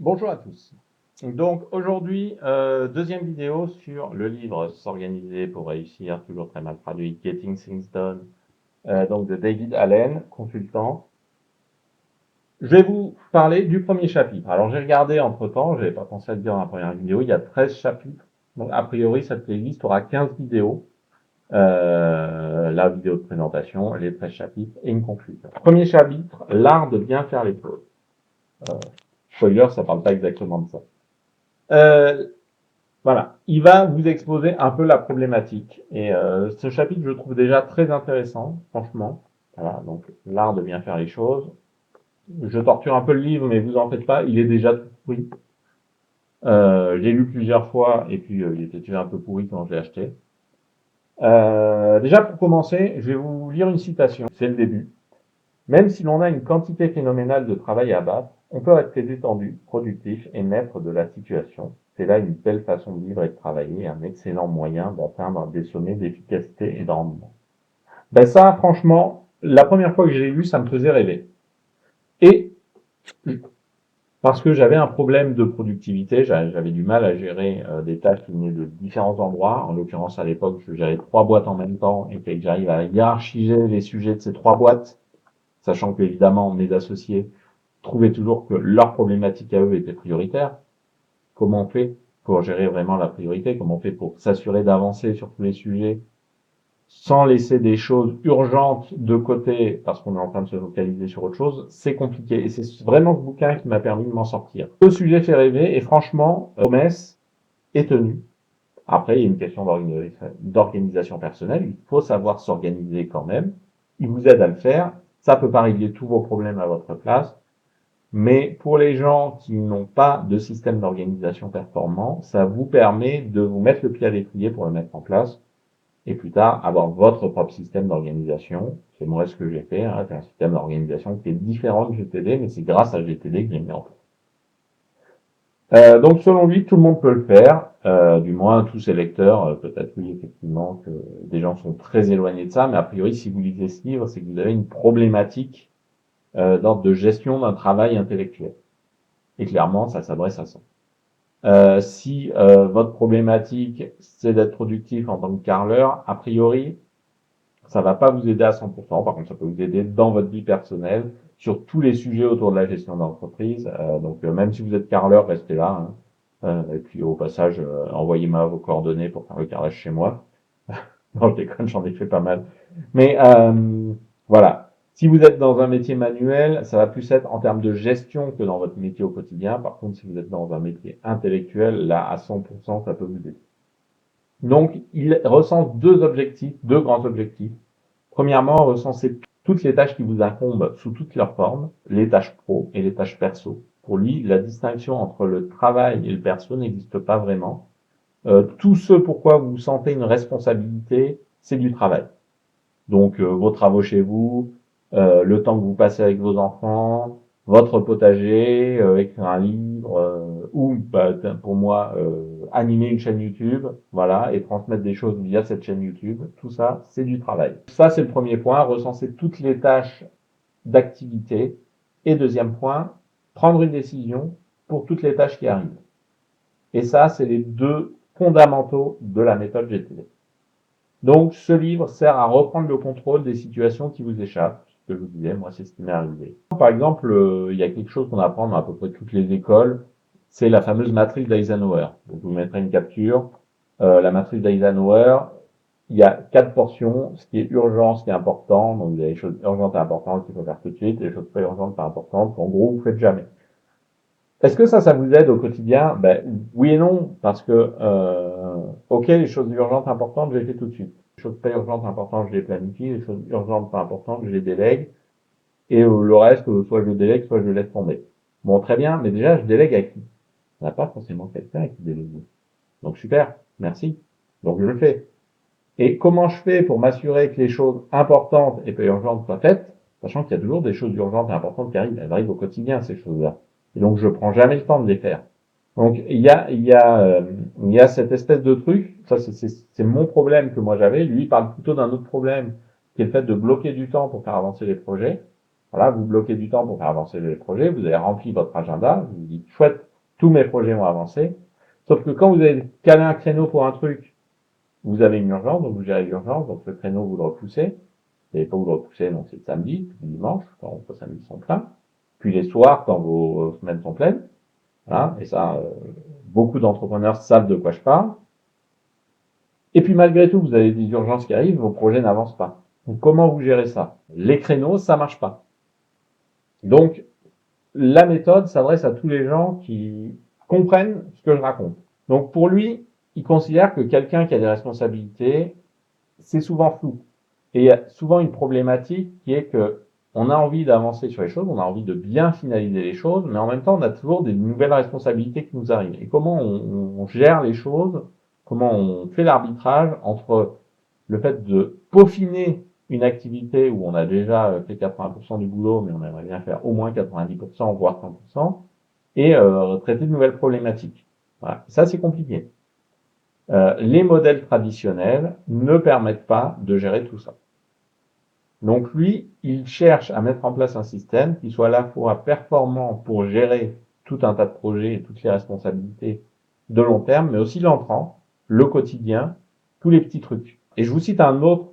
Bonjour à tous. Donc aujourd'hui, deuxième vidéo sur le livre S'organiser pour réussir, toujours très mal traduit, Getting Things Done, donc de David Allen, consultant. Je vais vous parler du premier chapitre. Alors j'ai regardé entre-temps, j'avais pas pensé à le dire dans la première vidéo, il y a 13 chapitres. Donc a priori, cette playlist aura 15 vidéos. La vidéo de présentation, les 13 chapitres et une conclusion. Premier chapitre, l'art de bien faire les choses. Spoiler, ça parle pas exactement de ça. Euh, Voilà, il va vous exposer un peu la problématique. Et ce chapitre, je le trouve déjà très intéressant, franchement. Voilà, donc l'art de bien faire les choses. Je torture un peu le livre, mais vous en faites pas, il est déjà tout pourri. J'ai lu plusieurs fois, et puis il était déjà un peu pourri quand je l'ai acheté. Déjà, pour commencer, je vais vous lire une citation, c'est le début. Même si l'on a une quantité phénoménale de travail à abattre, on peut rester détendu, productif et maître de la situation. C'est là une belle façon de vivre et de travailler, un excellent moyen d'atteindre des sommets d'efficacité et de rendement. Ben ça, franchement, la première fois que j'ai lu, ça me faisait rêver. Et parce que j'avais un problème de productivité, j'avais du mal à gérer des tâches qui venaient de différents endroits. En l'occurrence, à l'époque, je gérais 3 boîtes en même temps et que j'arrive à hiérarchiser les sujets de ces 3 boîtes, sachant que évidemment mes associés trouvaient toujours que leur problématique à eux était prioritaire. Comment on fait pour gérer vraiment la priorité? Comment on fait pour s'assurer d'avancer sur tous les sujets sans laisser des choses urgentes de côté parce qu'on est en train de se focaliser sur autre chose? C'est compliqué. Et c'est vraiment ce bouquin qui m'a permis de m'en sortir. Le sujet fait rêver et franchement, promesse est tenue. Après, il y a une question d'organisation personnelle. Il faut savoir s'organiser quand même. Il vous aide à le faire. Ça peut pas régler tous vos problèmes à votre place. Mais pour les gens qui n'ont pas de système d'organisation performant, ça vous permet de vous mettre le pied à l'étrier pour le mettre en place et plus tard avoir votre propre système d'organisation. C'est moi ce que j'ai fait, hein, c'est un système d'organisation qui est différent de GTD, mais c'est grâce à GTD que j'ai mis en place. Donc selon lui, tout le monde peut le faire, du moins tous ses lecteurs, peut-être oui effectivement que des gens sont très éloignés de ça, mais a priori si vous lisez ce livre, c'est que vous avez une problématique d'ordre de gestion d'un travail intellectuel. Et clairement, ça s'adresse à ça. Si votre problématique, c'est d'être productif en tant que carreleur, a priori, ça va pas vous aider à 100%. Par contre, ça peut vous aider dans votre vie personnelle, sur tous les sujets autour de la gestion d'entreprise. Donc, même si vous êtes carreleur, restez là. Hein. Et puis, au passage, envoyez-moi vos coordonnées pour faire le carrelage chez moi. Non, je déconne, j'en ai fait pas mal. Mais voilà. Si vous êtes dans un métier manuel, ça va plus être en termes de gestion que dans votre métier au quotidien. Par contre, si vous êtes dans un métier intellectuel, là, à 100%, ça peut vous aider. Donc, il recense deux grands objectifs. Premièrement, recenser toutes les tâches qui vous incombent sous toutes leurs formes, les tâches pro et les tâches perso. Pour lui, la distinction entre le travail et le perso n'existe pas vraiment. Tout ce pourquoi vous sentez une responsabilité, c'est du travail. Donc vos travaux chez vous, le temps que vous passez avec vos enfants, votre potager, écrire un livre, ou bah, pour moi animer une chaîne YouTube, voilà, et transmettre des choses via cette chaîne YouTube, tout ça, c'est du travail. Ça, c'est le premier point, recenser toutes les tâches d'activité. Et deuxième point, prendre une décision pour toutes les tâches qui arrivent. Et ça, c'est les deux fondamentaux de la méthode GTD. Donc, ce livre sert à reprendre le contrôle des situations qui vous échappent. Ce que je vous disais, moi, c'est ce qui m'est arrivé. Par exemple, il y a quelque chose qu'on apprend dans à peu près toutes les écoles, c'est la fameuse matrice d'Eisenhower. Donc, je vous mettrai une capture. La matrice d'Eisenhower, il y a 4 portions, ce qui est urgent, ce qui est important. Donc, il y a les choses urgentes et importantes qu'il faut faire tout de suite, et les choses pas urgentes, pas importantes, qu'en gros, vous faites jamais. Est-ce que ça vous aide au quotidien? Ben, oui et non, parce que, ok, les choses urgentes, importantes, je les fais tout de suite. Les choses pas urgentes, importantes, je les planifie. Les choses urgentes, pas importantes, je les délègue. Et le reste, soit je le délègue, soit je le laisse tomber. Bon, très bien, mais déjà, je délègue à qui? On n'a pas forcément quelqu'un à qui déléguer. Donc, super, merci. Donc, je le fais. Et comment je fais pour m'assurer que les choses importantes et pas urgentes soient faites, sachant qu'il y a toujours des choses urgentes et importantes qui arrivent, elles arrivent au quotidien, ces choses-là. Et donc, je prends jamais le temps de les faire. Donc, il y a cette espèce de truc, ça c'est mon problème que moi j'avais, lui il parle plutôt d'un autre problème, qui est le fait de bloquer du temps pour faire avancer les projets. Voilà, vous bloquez du temps pour faire avancer les projets, vous avez rempli votre agenda, vous vous dites, chouette, tous mes projets vont avancer. Sauf que quand vous avez calé un créneau pour un truc, vous avez une urgence, donc vous gérez l'urgence, donc le créneau vous le repoussez. Et quand vous le repoussez, donc c'est le samedi, puis le dimanche, quand vos samedis sont pleins. Puis les soirs, quand vos semaines sont pleines. Voilà. Et ça, beaucoup d'entrepreneurs savent de quoi je parle. Et puis malgré tout, vous avez des urgences qui arrivent, vos projets n'avancent pas. Donc comment vous gérez ça? Les créneaux, ça marche pas. Donc la méthode s'adresse à tous les gens qui comprennent ce que je raconte. Donc pour lui, il considère que quelqu'un qui a des responsabilités, c'est souvent flou. Et il y a souvent une problématique qui est que on a envie d'avancer sur les choses, on a envie de bien finaliser les choses, mais en même temps, on a toujours des nouvelles responsabilités qui nous arrivent. Et comment on gère les choses, comment on fait l'arbitrage entre le fait de peaufiner une activité où on a déjà fait 80% du boulot, mais on aimerait bien faire au moins 90%, voire 100%, et traiter de nouvelles problématiques. Voilà. Ça, c'est compliqué. Les modèles traditionnels ne permettent pas de gérer tout ça. Donc lui, il cherche à mettre en place un système qui soit à la fois performant pour gérer tout un tas de projets et toutes les responsabilités de long terme, mais aussi l'entrant, le quotidien, tous les petits trucs. Et je vous cite un autre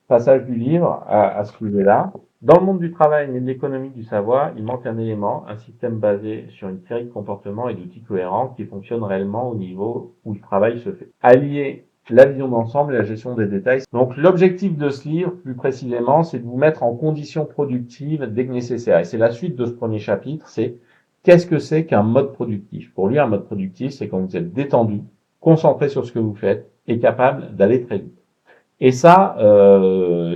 passage du livre à ce sujet-là. Dans le monde du travail et de l'économie du savoir, il manque un élément, un système basé sur une série de comportements et d'outils cohérents qui fonctionnent réellement au niveau où le travail se fait. Allier la vision d'ensemble et la gestion des détails. Donc l'objectif de ce livre, plus précisément, c'est de vous mettre en conditions productives dès que nécessaire. Et c'est la suite de ce premier chapitre, c'est qu'est-ce que c'est qu'un mode productif? Pour lui, un mode productif, c'est quand vous êtes détendu, concentré sur ce que vous faites et capable d'aller très vite. Et ça,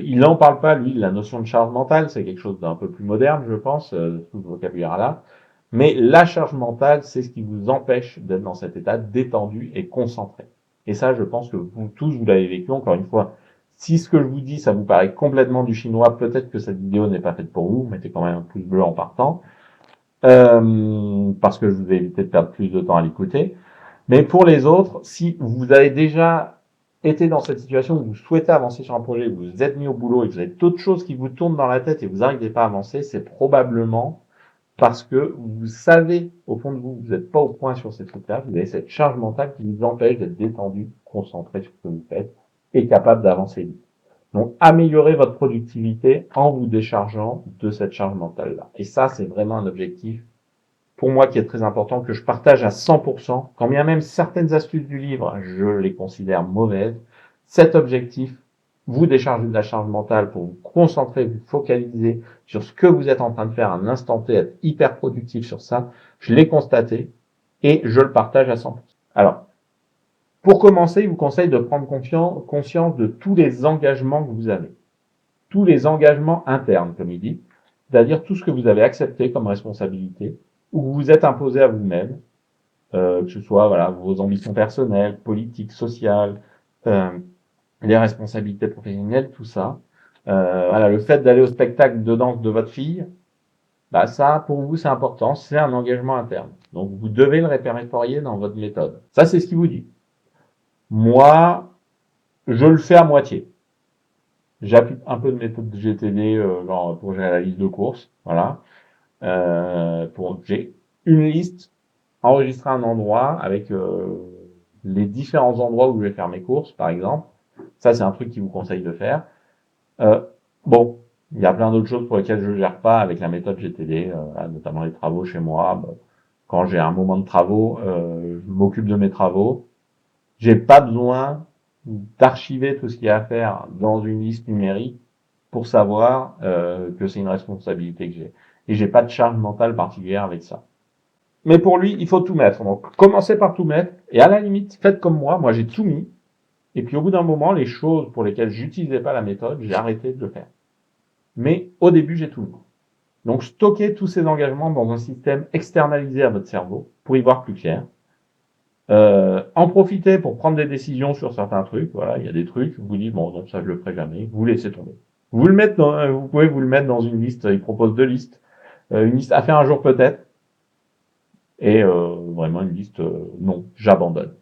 il n'en parle pas, lui, de la notion de charge mentale, c'est quelque chose d'un peu plus moderne, je pense, tout ce vocabulaire-là. Mais la charge mentale, c'est ce qui vous empêche d'être dans cet état détendu et concentré. Et ça, je pense que vous tous, vous l'avez vécu, encore une fois. Si ce que je vous dis, ça vous paraît complètement du chinois, peut-être que cette vidéo n'est pas faite pour vous, mettez quand même un pouce bleu en partant, parce que je vous ai évité de perdre plus de temps à l'écouter. Mais pour les autres, si vous avez déjà été dans cette situation où vous souhaitez avancer sur un projet, vous vous êtes mis au boulot et que vous avez d'autres choses qui vous tournent dans la tête et vous n'arrivez pas à avancer, c'est probablement parce que vous savez, au fond de vous, vous n'êtes pas au point sur ces trucs-là, vous avez cette charge mentale qui vous empêche d'être détendu, concentré sur ce que vous faites et capable d'avancer vite. Donc, améliorez votre productivité en vous déchargeant de cette charge mentale-là. Et ça, c'est vraiment un objectif pour moi qui est très important, que je partage à 100%, quand bien même certaines astuces du livre, je les considère mauvaises. Cet objectif, vous décharger de la charge mentale pour vous concentrer, vous focaliser sur ce que vous êtes en train de faire à un instant T, être hyper productif sur ça, je l'ai constaté et je le partage à 100%. Alors, pour commencer, je vous conseille de prendre conscience de tous les engagements que vous avez. Tous les engagements internes, comme il dit, c'est-à-dire tout ce que vous avez accepté comme responsabilité, ou vous vous êtes imposé à vous-même, que ce soit voilà vos ambitions personnelles, politiques, sociales, euh, les responsabilités professionnelles, tout ça. Voilà, le fait d'aller au spectacle de danse de votre fille, bah ça pour vous c'est important, c'est un engagement interne. Donc vous devez le répertorier dans votre méthode. Ça c'est ce qu'il vous dit. Moi, je le fais à moitié. J'applique un peu de méthode GTD pour gérer la liste de courses, voilà. J'ai une liste enregistrée à un endroit avec les différents endroits où je vais faire mes courses, par exemple. Ça, c'est un truc qu'il vous conseille de faire. Bon, il y a plein d'autres choses pour lesquelles je ne gère pas avec la méthode GTD, notamment les travaux chez moi. Bon, quand j'ai un moment de travaux, je m'occupe de mes travaux. J'ai pas besoin d'archiver tout ce qu'il y a à faire dans une liste numérique pour savoir que c'est une responsabilité que j'ai. Et j'ai pas de charge mentale particulière avec ça. Mais pour lui, il faut tout mettre. Donc, commencez par tout mettre. Et à la limite, faites comme moi. Moi, j'ai tout mis. Et puis, au bout d'un moment, les choses pour lesquelles j'utilisais pas la méthode, j'ai arrêté de le faire. Mais au début, j'ai tout mis. Donc, stockez tous ces engagements dans un système externalisé à votre cerveau pour y voir plus clair. En profiter pour prendre des décisions sur certains trucs. Voilà, il y a des trucs, vous dites, bon, non, ça, je le ferai jamais. Vous laissez tomber. Vous pouvez vous le mettre dans une liste. Il propose deux listes. Une liste à faire un jour peut-être. Et vraiment une liste non, j'abandonne.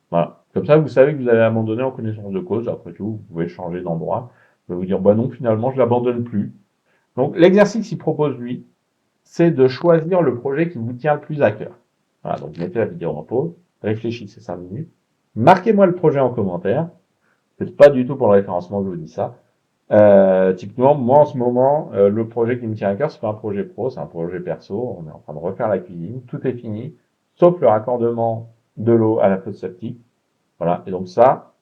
Voilà. Comme ça, vous savez que vous allez abandonner en connaissance de cause. Après tout, vous pouvez changer d'endroit. Vous pouvez vous dire, bah non, finalement, je l'abandonne plus. Donc, l'exercice qu'il propose, lui, c'est de choisir le projet qui vous tient le plus à cœur. Voilà, donc mettez la vidéo en pause, réfléchissez 5 minutes, marquez-moi le projet en commentaire. C'est pas du tout pour le référencement que je vous dis ça. Typiquement, moi en ce moment, le projet qui me tient à cœur, c'est pas un projet pro, c'est un projet perso. On est en train de refaire la cuisine, tout est fini, sauf le raccordement de l'eau à la fosse septique. Voilà, et donc ça,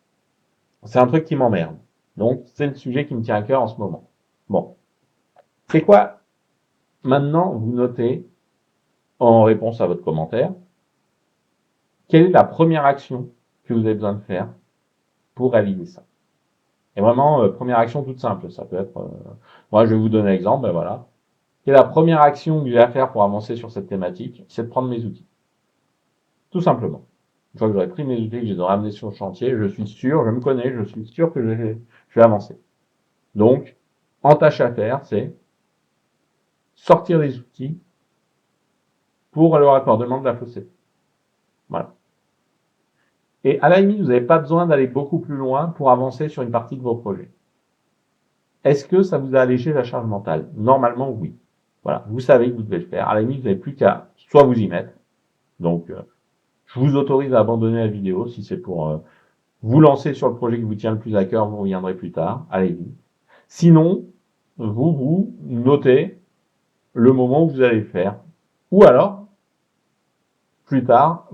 c'est un truc qui m'emmerde. Donc c'est le sujet qui me tient à cœur en ce moment. Bon, c'est quoi? Maintenant, vous notez en réponse à votre commentaire, quelle est la première action que vous avez besoin de faire pour réaliser ça? Et vraiment, première action toute simple. Ça peut être, moi je vais vous donner un exemple, ben voilà. Quelle est la première action que j'ai à faire pour avancer sur cette thématique? C'est de prendre mes outils. Tout simplement. Une fois que j'aurai pris mes outils, que je les aurai amenés sur le chantier, je suis sûr, je me connais, je suis sûr que je vais avancer. Donc, en tâche à faire, c'est sortir les outils pour le raccordement de la fossée. Voilà. Et à la limite, vous n'avez pas besoin d'aller beaucoup plus loin pour avancer sur une partie de vos projets. Est-ce que ça vous a allégé la charge mentale? Normalement, oui. Voilà, vous savez que vous devez le faire. À la limite, vous n'avez plus qu'à soit vous y mettre. Donc, je vous autorise à abandonner la vidéo si c'est pour vous lancer sur le projet qui vous tient le plus à cœur. Vous reviendrez plus tard. Allez-y. Sinon, vous notez le moment où vous allez le faire. Ou alors, plus tard,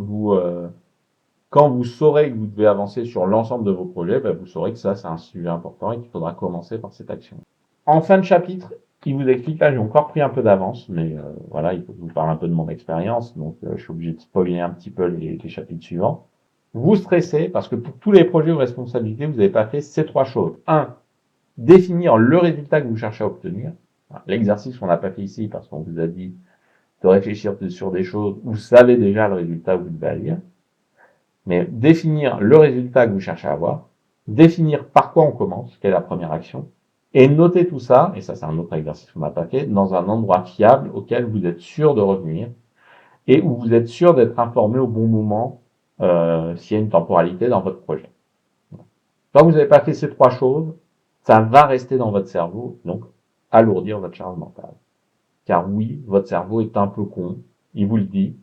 quand vous saurez que vous devez avancer sur l'ensemble de vos projets, ben vous saurez que ça, c'est un sujet important et qu'il faudra commencer par cette action. En fin de chapitre, il vous explique, là j'ai encore pris un peu d'avance, mais voilà, il faut que je vous parle un peu de mon expérience, donc je suis obligé de spoiler un petit peu les chapitres suivants. Vous stressez parce que pour tous les projets ou responsabilités, vous n'avez pas fait ces 3 choses. 1. Définir le résultat que vous cherchez à obtenir. L'exercice qu'on n'a pas fait ici parce qu'on vous a dit de réfléchir sur des choses, vous savez déjà le résultat que vous devez aller. Mais définir le résultat que vous cherchez à avoir, définir par quoi on commence, quelle est la première action, et noter tout ça, et ça c'est un autre exercice qu'on n'a pas fait, dans un endroit fiable auquel vous êtes sûr de revenir, et où vous êtes sûr d'être informé au bon moment s'il y a une temporalité dans votre projet. Quand vous n'avez pas fait ces 3 choses, ça va rester dans votre cerveau, donc alourdir votre charge mentale. Car oui, votre cerveau est un peu con, il vous le dit.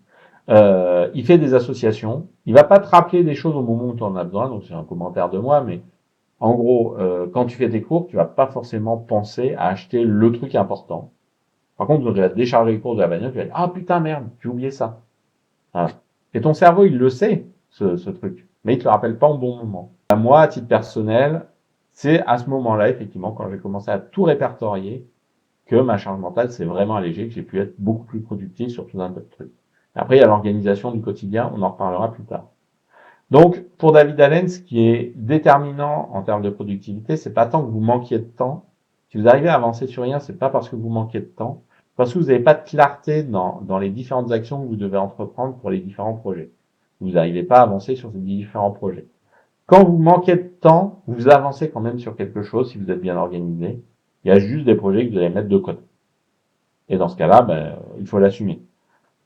Il fait des associations. Il va pas te rappeler des choses au moment où tu en as besoin, donc c'est un commentaire de moi, mais en gros, quand tu fais tes cours, tu vas pas forcément penser à acheter le truc important. Par contre, quand tu vas décharger les courses de la bagnole, tu vas dire, ah putain merde, j'ai oublié ça. Voilà. Et ton cerveau, il le sait, ce truc, mais il te le rappelle pas au bon moment. Moi, à titre personnel, c'est à ce moment-là, effectivement, quand j'ai commencé à tout répertorier, que ma charge mentale s'est vraiment allégée, que j'ai pu être beaucoup plus productif sur tout un tas de trucs. Après, il y a l'organisation du quotidien, on en reparlera plus tard. Donc, pour David Allen, ce qui est déterminant en termes de productivité, c'est pas tant que vous manquiez de temps. Si vous arrivez à avancer sur rien, c'est pas parce que vous manquez de temps, parce que vous n'avez pas de clarté dans les différentes actions que vous devez entreprendre pour les différents projets. Vous n'arrivez pas à avancer sur ces différents projets. Quand vous manquez de temps, vous avancez quand même sur quelque chose si vous êtes bien organisé. Il y a juste des projets que vous allez mettre de côté. Et dans ce cas-là, ben, il faut l'assumer.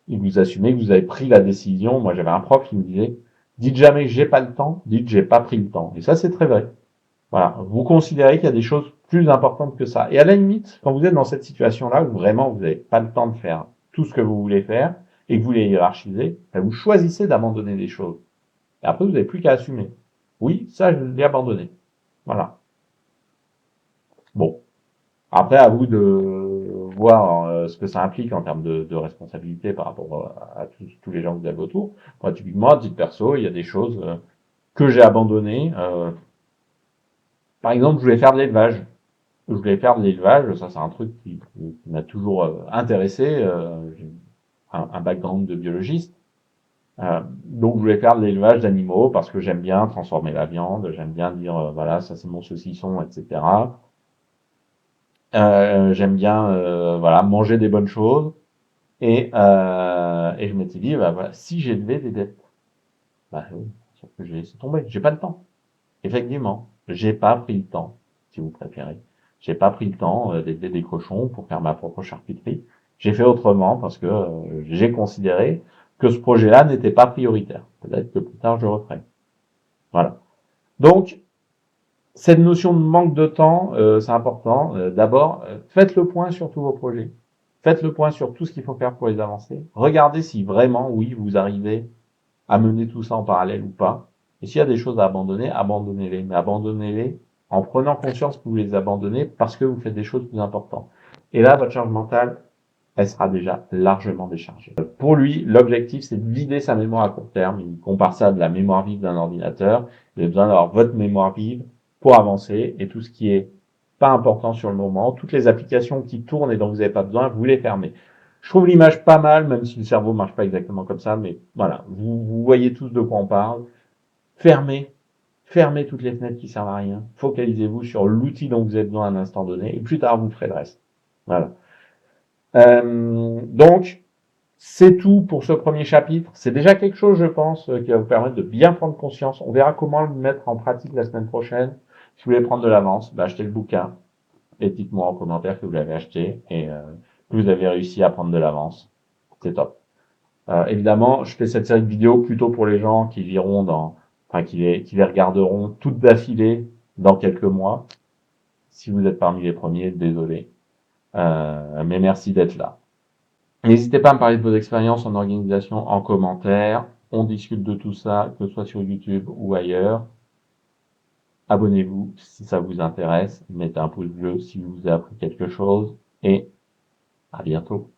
Et vous assumez que vous avez pris la décision. Moi, j'avais un prof qui me disait, dites jamais j'ai pas le temps, dites j'ai pas pris le temps. Et ça, c'est très vrai. Voilà. Vous considérez qu'il y a des choses plus importantes que ça. Et à la limite, quand vous êtes dans cette situation-là où vraiment vous n'avez pas le temps de faire tout ce que vous voulez faire et que vous les hiérarchisez, ben vous choisissez d'abandonner des choses. Et après, vous n'avez plus qu'à assumer. Oui, ça, je l'ai abandonné. Voilà. Bon. Après, à vous de voir ce que ça implique en termes de responsabilité par rapport à tous les gens que vous avez autour. Moi, typiquement, à titre perso, il y a des choses que j'ai abandonnées. Par exemple, je voulais faire de l'élevage. Je voulais faire de l'élevage, ça c'est un truc qui m'a toujours intéressé. J'ai un background de biologiste. Donc je voulais faire de l'élevage d'animaux parce que j'aime bien transformer la viande, j'aime bien dire voilà, ça c'est mon saucisson, etc. J'aime bien voilà manger des bonnes choses et je m'étais dit bah voilà, si j'élevais des bêtes, bah oui, sauf que j'ai laissé tomber, j'ai pas le temps. Effectivement, j'ai pas pris le temps, si vous préférez. J'ai pas pris le temps d'élever des cochons pour faire ma propre charcuterie. J'ai fait autrement parce que j'ai considéré que ce projet-là n'était pas prioritaire. Peut-être que plus tard je le referai. Voilà. Donc cette notion de manque de temps, c'est important. D'abord, faites le point sur tous vos projets. Faites le point sur tout ce qu'il faut faire pour les avancer. Regardez si vraiment, oui, vous arrivez à mener tout ça en parallèle ou pas. Et s'il y a des choses à abandonner, abandonnez-les. Mais abandonnez-les en prenant conscience que vous les abandonnez parce que vous faites des choses plus importantes. Et là, votre charge mentale, elle sera déjà largement déchargée. Pour lui, l'objectif, c'est de vider sa mémoire à court terme. Il compare ça à de la mémoire vive d'un ordinateur. Vous avez besoin d'avoir votre mémoire vive pour avancer et tout ce qui est pas important sur le moment, toutes les applications qui tournent et dont vous n'avez pas besoin, vous les fermez. Je trouve l'image pas mal, même si le cerveau marche pas exactement comme ça, mais voilà, vous voyez tous de quoi on parle. Fermez toutes les fenêtres qui servent à rien. Focalisez-vous sur l'outil dont vous avez besoin à un instant donné, et plus tard vous ferez le reste. Voilà. Donc, c'est tout pour ce premier chapitre. C'est déjà quelque chose, je pense, qui va vous permettre de bien prendre conscience. On verra comment le mettre en pratique la semaine prochaine. Si vous voulez prendre de l'avance, achetez le bouquin et dites-moi en commentaire que vous l'avez acheté et que vous avez réussi à prendre de l'avance. C'est top. Évidemment, je fais cette série de vidéos plutôt pour les gens qui viront qui les regarderont toutes d'affilée dans quelques mois. Si vous êtes parmi les premiers, désolé. Mais merci d'être là. N'hésitez pas à me parler de vos expériences en organisation en commentaire. On discute de tout ça, que ce soit sur YouTube ou ailleurs. Abonnez-vous si ça vous intéresse. Mettez un pouce bleu si vous avez appris quelque chose. Et à bientôt.